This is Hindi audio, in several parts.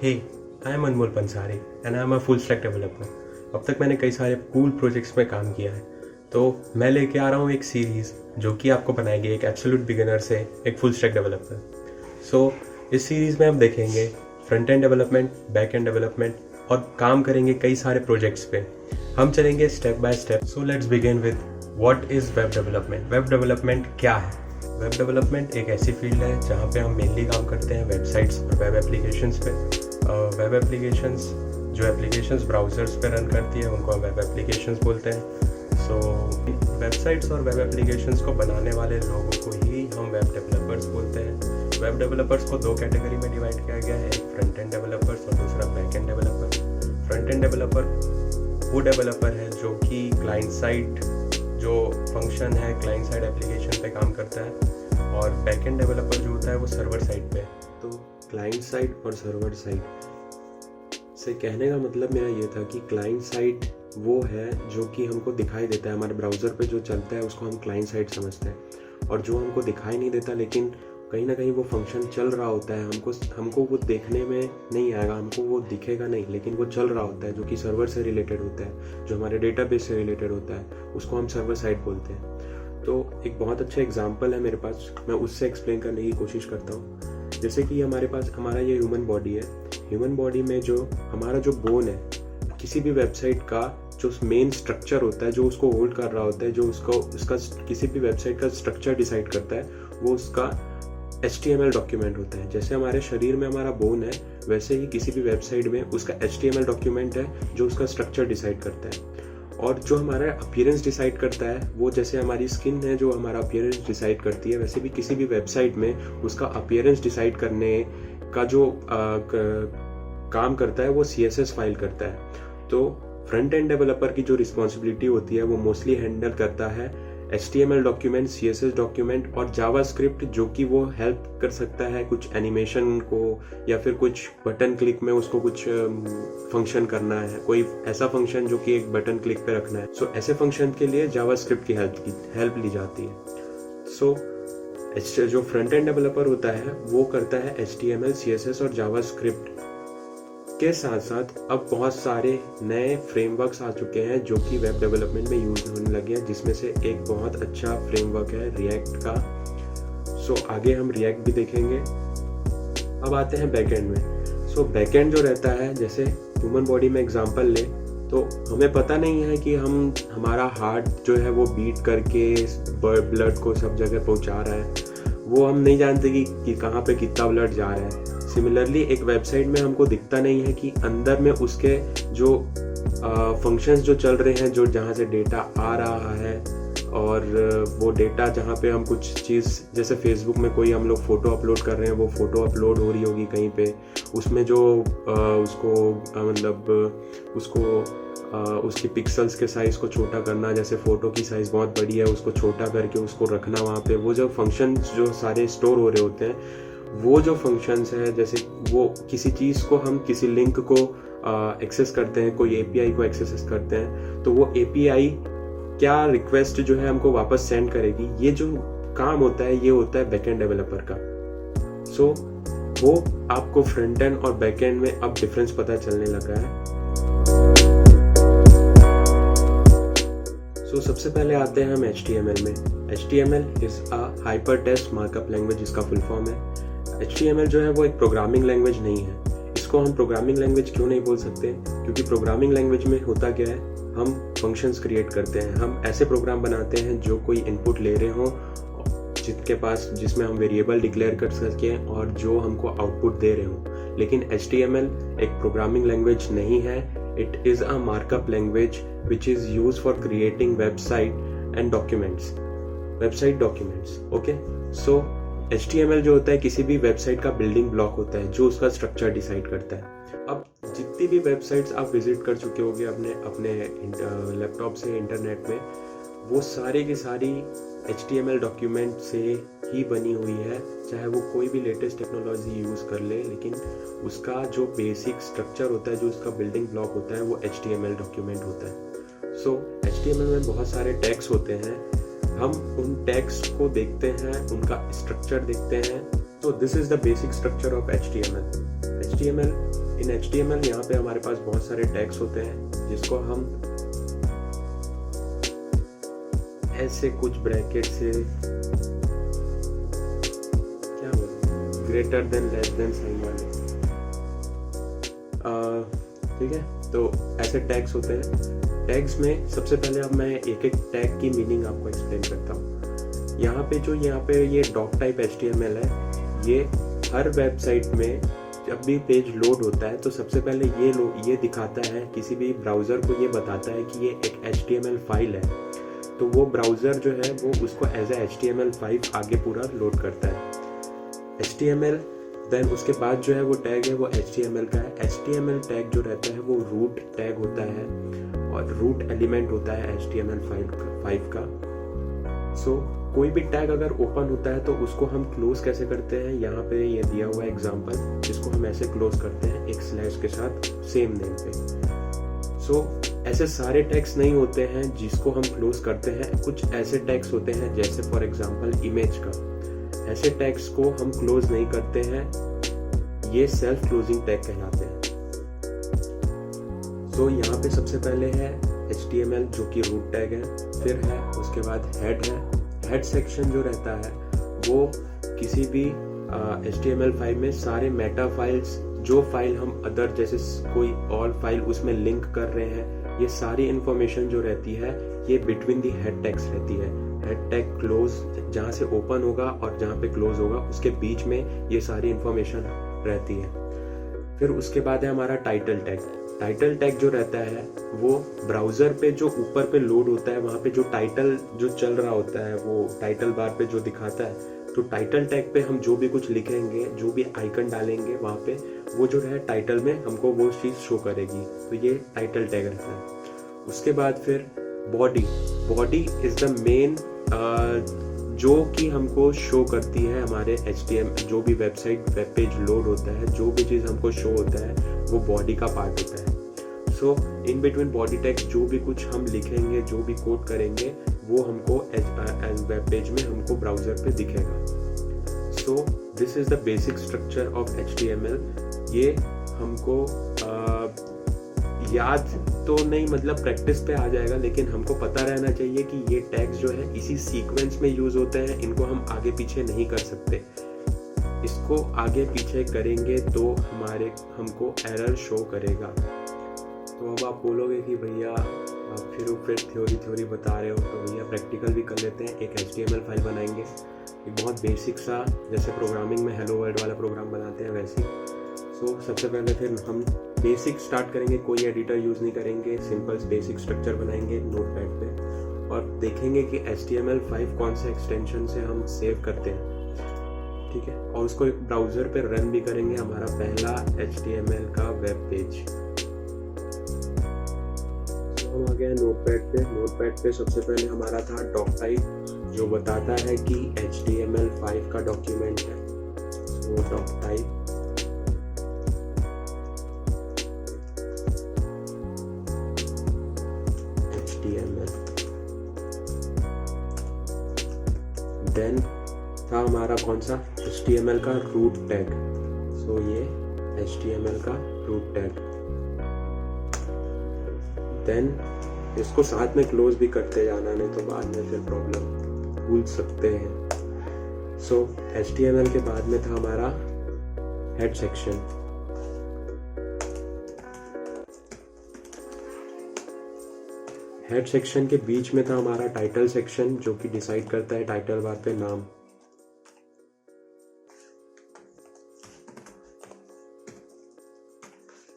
Hey, I am Anmol Pansari and I am a full stack developer. अब तक मैंने कई सारे कूल प्रोजेक्ट्स में काम किया है, तो मैं लेके आ रहा हूँ एक सीरीज़ जो कि आपको बनाएगी एक एब्सोल्यूट बिगिनर से एक फुल स्टैक डेवलपर। सो इस सीरीज़ में हम देखेंगे front end development, back and development और काम करेंगे कई सारे प्रोजेक्ट्स पे। हम चलेंगे step by step. So let's begin with what is web development. Web development क्या है? वेब डेवलपमेंट एक ऐसी फील्ड है जहाँ पे हम मेनली काम करते हैं वेबसाइट्स और वेब एप्लीकेशंस पे। वेब एप्लीकेशंस जो एप्लीकेशंस ब्राउज़र्स पे रन करती है उनको हम वेब एप्लीकेशंस बोलते हैं। सो वेबसाइट्स और वेब एप्लीकेशंस को बनाने वाले लोगों को ही हम वेब डेवलपर्स बोलते हैं। वेब डेवलपर्स को दो कैटेगरी में डिवाइड किया गया है, एक फ्रंट एंड डेवलपर्स और दूसरा back end developer. Front end developer वो डेवलपर है जो कि क्लाइंट साइड जो फंक्शन है क्लाइंट साइड एप्लीकेशन पे काम करता है, और बैक एंड डेवलपर जो होता है वो सर्वर साइड पे। तो क्लाइंट साइड और सर्वर साइड से कहने का मतलब मेरा ये था कि क्लाइंट साइड वो है जो कि हमको दिखाई देता है, हमारे ब्राउज़र पे जो चलता है उसको हम क्लाइंट साइड समझते हैं, और जो हमको दिखाई नहीं देता लेकिन कहीं ना कहीं वो फंक्शन चल रहा होता है, हमको वो देखने में नहीं आएगा, हमको वो दिखेगा नहीं, लेकिन वो चल रहा होता है, जो कि सर्वर से रिलेटेड होता है, जो हमारे डेटाबेस से रिलेटेड होता है, उसको हम सर्वर साइड बोलते हैं। तो एक बहुत अच्छा एग्जांपल है मेरे पास, मैं उससे एक्सप्लेन करने की कोशिश करता हूँ। जैसे कि हमारा ये ह्यूमन बॉडी है। ह्यूमन बॉडी में जो हमारा जो बोन है, किसी भी वेबसाइट का जो मेन स्ट्रक्चर होता है, जो उसको होल्ड कर रहा होता है, जो उसका किसी भी वेबसाइट का स्ट्रक्चर डिसाइड करता है, वो उसका HTML डॉक्यूमेंट होता है। जैसे हमारे शरीर में हमारा बोन है, वैसे ही किसी भी वेबसाइट में उसका HTML डॉक्यूमेंट है जो उसका स्ट्रक्चर डिसाइड करता है। और जो हमारा अपीयरेंस डिसाइड करता है, वो जैसे हमारी स्किन है जो हमारा अपीयरेंस डिसाइड करती है, वैसे भी किसी भी वेबसाइट में उसका अपीयरेंस डिसाइड करने का जो काम करता है वो CSS फाइल करता है। तो फ्रंट एंड डेवलपर की जो रिस्पॉन्सिबिलिटी होती है वो मोस्टली हैंडल करता है HTML डॉक्यूमेंट, CSS डॉक्यूमेंट और जावास्क्रिप्ट, जो कि वो हेल्प कर सकता है कुछ एनिमेशन को या फिर कुछ बटन क्लिक में उसको कुछ फंक्शन करना है, कोई ऐसा फंक्शन जो कि एक बटन क्लिक पे रखना है। सो ऐसे फंक्शन के लिए जावास्क्रिप्ट की हेल्प ली जाती है। सो जो फ्रंट एंड डेवलपर होता है वो करता है HTML, CSS और जावास्क्रिप्ट के साथ साथ अब बहुत सारे नए फ्रेमवर्क्स आ चुके हैं जो कि वेब डेवलपमेंट में यूज होने लगे हैं, जिसमें से एक बहुत अच्छा फ्रेमवर्क है रिएक्ट का। सो आगे हम रिएक्ट भी देखेंगे। अब आते हैं बैकएंड में। सो बैकएंड जो रहता है, जैसे ह्यूमन बॉडी में एग्जांपल ले तो हमें पता नहीं है कि हमारा हार्ट जो है वो बीट करके ब्लड को सब जगह पहुंचा रहा है, वो हम नहीं जानते कि कहाँ पे कितना ब्लड जा रहा है। सिमिलरली एक वेबसाइट में हमको दिखता नहीं है कि अंदर में उसके जो फंक्शंस जो चल रहे हैं, जो जहाँ से डेटा आ रहा है, और वो डेटा जहाँ पे हम कुछ चीज़, जैसे फेसबुक में कोई हम लोग फ़ोटो अपलोड कर रहे हैं, वो फ़ोटो अपलोड हो रही होगी कहीं पे, उसमें जो उसकी पिक्सल्स के साइज़ को छोटा करना, जैसे फ़ोटो की साइज़ बहुत बड़ी है उसको छोटा करके उसको रखना वहाँ पे, वो जो फंक्शंस जो सारे स्टोर हो रहे होते हैं, वो जो फंक्शंस है, जैसे वो किसी चीज़ को हम किसी लिंक को एक्सेस करते हैं, कोई API को एक्सेस करते हैं, तो वो API क्या रिक्वेस्ट जो है हमको वापस सेंड करेगी, ये जो काम होता है ये होता है बैकएंड डेवलपर का। सो वो आपको फ्रंट एंड और बैक एंड में अब डिफरेंस पता चलने लगा है। सो सबसे पहले आते हैं हम HTML में। HTML is a hyper text markup language, इसका फुल फॉर्म है। HTML जो है वो एक प्रोग्रामिंग लैंग्वेज नहीं है। इसको हम प्रोग्रामिंग लैंग्वेज क्यों नहीं बोल सकते? क्योंकि प्रोग्रामिंग लैंग्वेज में होता क्या है, हम फंक्शंस क्रिएट करते हैं, हम ऐसे प्रोग्राम बनाते हैं जो कोई इनपुट ले रहे हों, जिसमें हम वेरिएबल डिक्लेयर कर सकें और जो हमको आउटपुट दे रहे हों। लेकिन HTML एक प्रोग्रामिंग लैंग्वेज नहीं है। It is a markup language which is use for creating website and documents, website documents. Okay, so HTML जो होता है किसी भी वेबसाइट का बिल्डिंग ब्लॉक होता है जो उसका स्ट्रक्चर डिसाइड करता है। अब जितनी भी वेबसाइट्स आप विजिट कर चुके होंगे अपने लैपटॉप से इंटरनेट में, वो सारी की सारी HTML डॉक्यूमेंट से ही बनी हुई है, चाहे वो कोई भी लेटेस्ट टेक्नोलॉजी यूज़ कर ले, लेकिन उसका जो बेसिक स्ट्रक्चर होता है, जो उसका बिल्डिंग ब्लॉक होता है, वो HTML डॉक्यूमेंट होता है। सो HTML में बहुत सारे टैग्स होते हैं, हम उन टैग्स को देखते हैं, उनका स्ट्रक्चर देखते हैं। तो this is the basic structure of HTML। HTML in HTML यहाँ पे हमारे पास बहुत सारे टैग्स होते हैं जिसको हम ऐसे कुछ ब्रैकेट से क्या बोलते, greater than less than sign वाले, ठीक है। तो ऐसे टैग्स होते हैं। टैग्स में सबसे पहले अब मैं एक एक टैग की मीनिंग आपको एक्सप्लेन करता हूँ। यहाँ पे ये डॉक टाइप HTML है, ये हर वेबसाइट में जब भी पेज लोड होता है तो सबसे पहले ये दिखाता है, किसी भी ब्राउज़र को ये बताता है कि ये एक HTML फाइल है। तो वो ब्राउज़र जो है वो उसको एज ए HTML5 आगे पूरा लोड करता है। HTML देन उसके बाद जो है वो टैग है वो HTML का है। HTML टैग जो रहता है वो रूट टैग होता है और रूट एलिमेंट होता है HTML5 का। सो कोई भी टैग अगर ओपन होता है तो उसको हम क्लोज कैसे करते हैं, यहाँ पे ये दिया हुआ है एग्जांपल, जिसको हम ऐसे क्लोज करते हैं एक स्लैश के साथ सेम नेम पे। सो ऐसे सारे टैग्स नहीं होते हैं जिसको हम क्लोज करते हैं, कुछ ऐसे टैग्स होते हैं जैसे फॉर एग्जांपल इमेज का, ऐसे टैग्स को हम क्लोज नहीं करते हैं, ये सेल्फ क्लोजिंग टैग कहलाते हैं। सो यहाँ पे सबसे पहले है HTML जो कि रूट टैग है, फिर है उसके बाद हेड है। हेड सेक्शन जो रहता है वो किसी भी HTML5 में सारे मेटा फाइल्स, जो फाइल हम अदर जैसे कोई और फाइल उसमें लिंक कर रहे हैं, ये सारी इंफॉर्मेशन जो रहती है ये बिटवीन दी हेड टैग्स रहती है। हेड टैग क्लोज जहाँ से ओपन होगा और जहाँ पे क्लोज होगा उसके बीच में ये सारी इंफॉर्मेशन रहती है। फिर उसके बाद है हमारा टाइटल टैग। टाइटल टैग जो रहता है वो ब्राउज़र पे जो ऊपर पे लोड होता है, वहाँ पे जो टाइटल जो चल रहा होता है वो टाइटल बार पे जो दिखाता है, तो टाइटल टैग पे हम जो भी कुछ लिखेंगे, जो भी आइकन डालेंगे वहाँ पे, वो जो है टाइटल में हमको वो चीज़ शो करेगी। तो ये टाइटल टैग रहता है। उसके बाद फिर बॉडी इज़ द मेन जो कि हमको शो करती है हमारे HTML, जो भी वेबसाइट वेब पेज लोड होता है, जो भी चीज़ हमको शो होता है वो बॉडी का पार्ट होता है। सो इन बिटवीन बॉडी टेक्स्ट जो भी कुछ हम लिखेंगे, जो भी कोड करेंगे, वो हमको वेब पेज में हमको ब्राउज़र पे दिखेगा। So this is the basic structure of HTML। ये हमको याद तो नहीं, मतलब प्रैक्टिस पे आ जाएगा, लेकिन हमको पता रहना चाहिए कि ये टैग्स जो है इसी सीक्वेंस में यूज होते हैं, इनको हम आगे पीछे नहीं कर सकते। इसको आगे पीछे करेंगे तो हमको एरर शो करेगा। तो अब आप बोलोगे कि भैया आप फिर थ्योरी बता रहे हो, तो भैया प्रैक्टिकल भी कर लेते हैं। एक HTML फाइल बनाएंगे, एक बहुत बेसिक सा, जैसे प्रोग्रामिंग में हेलो वर्ल्ड वाला प्रोग्राम बनाते हैं वैसे। सो सबसे पहले फिर हम बेसिक स्टार्ट करेंगे, कोई एडिटर यूज़ नहीं करेंगे, सिंपल बेसिक स्ट्रक्चर बनाएंगे नोटपैड पे और देखेंगे कि HTML5 कौन से एक्सटेंशन से हम सेव करते हैं, ठीक है। और उसको एक ब्राउज़र पे रन भी करेंगे, हमारा पहला HTML का वेब पेज। तो हम आ गए नोटपैड पे सबसे पहले हमारा था डॉक टाइप, जो बताता है कि HTML5 का डॉक्यूमेंट है। तो डॉक टाइप देन था हमारा कौन सा, HTML का रूट टैग। सो ये HTML का रूट टैग। देन इसको साथ में क्लोज भी करते जाना, नहीं तो बाद में फिर प्रॉब्लम भूल सकते हैं। सो HTML के बाद में था हमारा हेड सेक्शन। हेड सेक्शन के बीच में था हमारा टाइटल सेक्शन, जो कि डिसाइड करता है टाइटल बार पे नाम।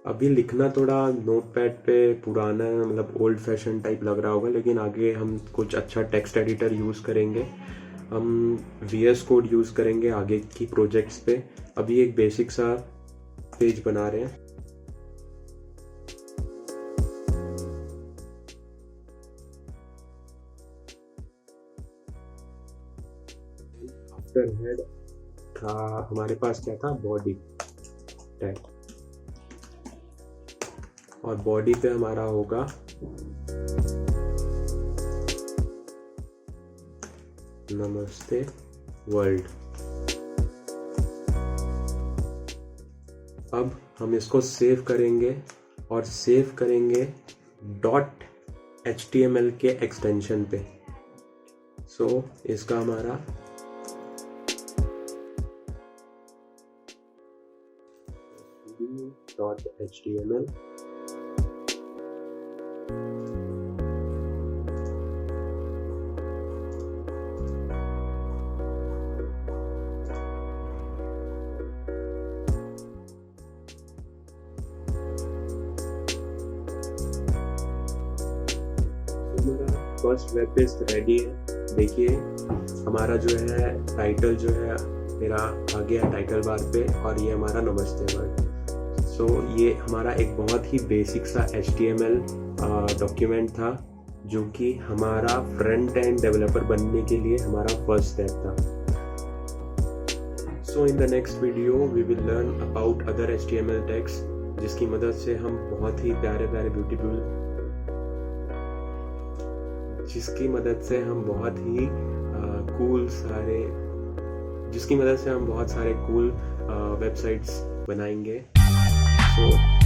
अभी लिखना थोड़ा नोटपैड पे पुराना, मतलब ओल्ड फैशन टाइप लग रहा होगा, लेकिन आगे हम कुछ अच्छा टेक्स्ट एडिटर यूज़ करेंगे, हम VS कोड यूज़ करेंगे आगे की प्रोजेक्ट्स पे। अभी एक बेसिक सा पेज बना रहे हैं। आफ्टर हेड था हमारे पास क्या था, बॉडी टैग, और बॉडी पे हमारा होगा नमस्ते वर्ल्ड। अब हम इसको सेव करेंगे और सेव करेंगे .html के एक्सटेंशन पे। सो इसका हमारा .html first web page ready है। देखिए हमारा जो है टाइटल जो है मेरा आ गया टाइटल बार पे, और ये हमारा नमस्ते वर्ड। सो ये हमारा एक बहुत ही बेसिक सा HTML डॉक्यूमेंट था, जो कि हमारा फ्रंट एंड डेवलपर बनने के लिए हमारा फर्स्ट स्टेप था। So in the next video we will learn about other HTML tags, जिसकी मदद से हम बहुत ही प्यारे प्यारे ब्यूटीफुल जिसकी मदद से हम बहुत सारे कूल वेबसाइट्स बनाएंगे। सो